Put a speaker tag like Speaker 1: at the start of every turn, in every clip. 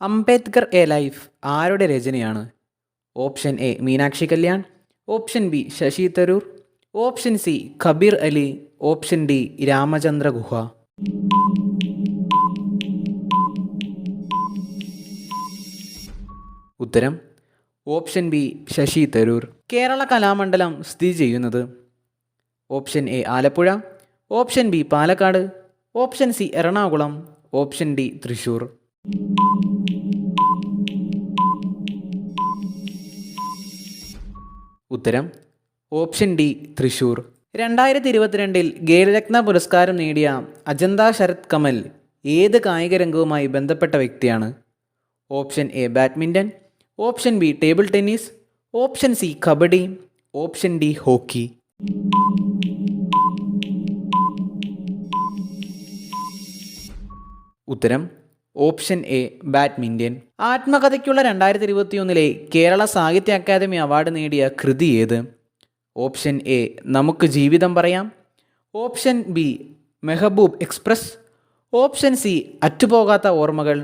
Speaker 1: Ambedkar A life ആരുടെ രചനയാണ്? Option A Meenakshi Kalyan, option B Shashi Tharoor, option C Kabir Ali, option D Ramachandra Guha. ഉത്തരം option B Shashi Tharoor. Kerala Kalamandalam സ്ഥിതി ചെയ്യുന്നത്? Option A Alappuzha, option B Palakkad, option C Ernakulam, option D Thrissur. ഉത്തരം option D Thrissur. 2022 Khel Ratna പുരസ്കാരം നേടിയ അജന്ത ശരത് കമൽ ഏത് കായിക രംഗവുമായി ബന്ധപ്പെട്ട വ്യക്തിയാണ്? Option A badminton, option B table tennis, option C kabaddi, option D hockey. ഉത്തരം ഓപ്ഷൻ എ ബാഡ്മിൻ്റൺ. ആത്മകഥയ്ക്കുള്ള 2021 കേരള സാഹിത്യ അക്കാദമി അവാർഡ് നേടിയ കൃതി ഏത്? ഓപ്ഷൻ എ നമുക്ക് ജീവിതം പറയാം, option B Mehboob Express, option C അറ്റുപോകാത്ത ഓർമ്മകൾ,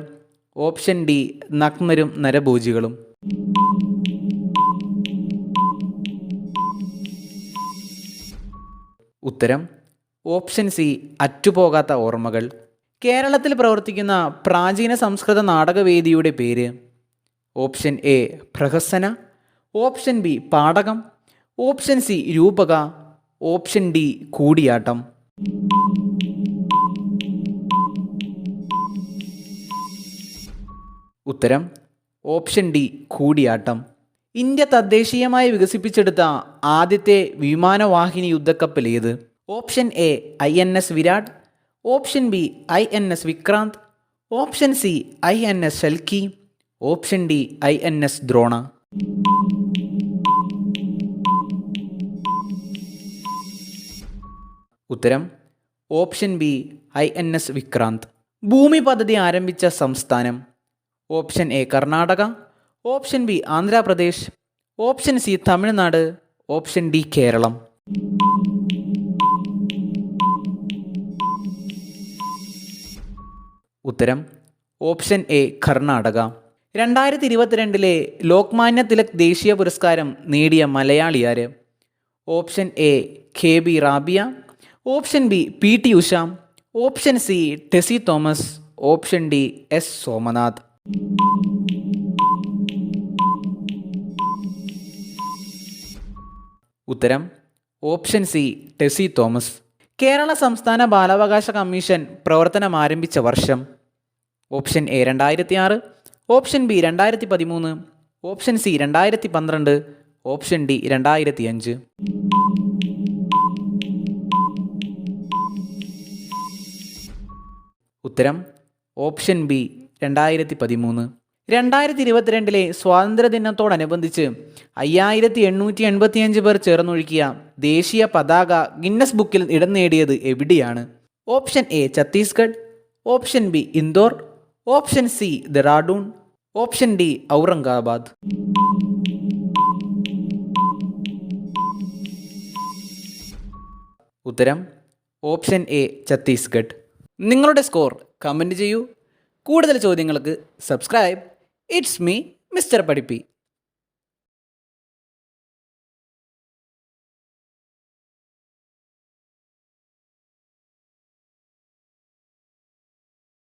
Speaker 1: ഓപ്ഷൻ ഡി നഗ്നരും നരഭോജികളും. ഉത്തരം ഓപ്ഷൻ സി അറ്റുപോകാത്ത ഓർമ്മകൾ. കേരളത്തിൽ പ്രവർത്തിക്കുന്ന പ്രാചീന സംസ്കൃത നാടകവേദിയുടെ പേര്? ഓപ്ഷൻ എ പ്രഹസന, ഓപ്ഷൻ ബി പാടകം, ഓപ്ഷൻ സി രൂപക, ഓപ്ഷൻ ഡി കൂടിയാട്ടം. ഉത്തരം ഓപ്ഷൻ ഡി കൂടിയാട്ടം. ഇന്ത്യ തദ്ദേശീയമായി വികസിപ്പിച്ചെടുത്ത ആദ്യത്തെ വിമാനവാഹിനി യുദ്ധക്കപ്പൽ ഏത്? Option A INS Viraat, option B INS Vikrant, option C INS Shalki, option D INS Drona. ഉത്തരം ഓപ്ഷൻ ബി INS വിക്രാന്ത്. ഭൂമി പദ്ധതി ആരംഭിച്ച സംസ്ഥാനം? Option A Karnataka, option B Andhra Pradesh, option C Tamil Nadu, option D Keralam. ഉത്തരം ഓപ്ഷൻ എ കർണാടക. 2022 ലോക്മാന്യ തിലക് ദേശീയ പുരസ്കാരം നേടിയ മലയാളി ആര്? Option A KB Rabiya, option B PT Usha, option C Tessy Thomas, option D S Somanath. ഉത്തരം option C Tessy Thomas. Kerala സംസ്ഥാന ബാലാവകാശ കമ്മീഷൻ പ്രവർത്തനം ആരംഭിച്ച വർഷം? Option A 2006, option B 2013, option C 2012, option D 2005. ഉത്തരം ഓപ്ഷൻ ബി 2013. 2022 സ്വാതന്ത്ര്യദിനത്തോടനുബന്ധിച്ച് 5885 പേർ ചേർന്നൊഴുക്കിയ ദേശീയ പതാക ഗിന്നസ് ബുക്കിൽ ഇടം നേടിയത് എവിടെയാണ്? Option A Chhattisgarh, option B Indore, option C Dehradun, option D Aurangabad. ഉത്തരം ഓപ്ഷൻ എ ഛത്തീസ്ഗഡ്. നിങ്ങളുടെ സ്കോർ കമൻറ്റ് ചെയ്യൂ. കൂടുതൽ ചോദ്യങ്ങൾക്ക് സബ്സ്ക്രൈബ്. ഇറ്റ്സ് മീ മിസ്റ്റർ പഠിപ്പി.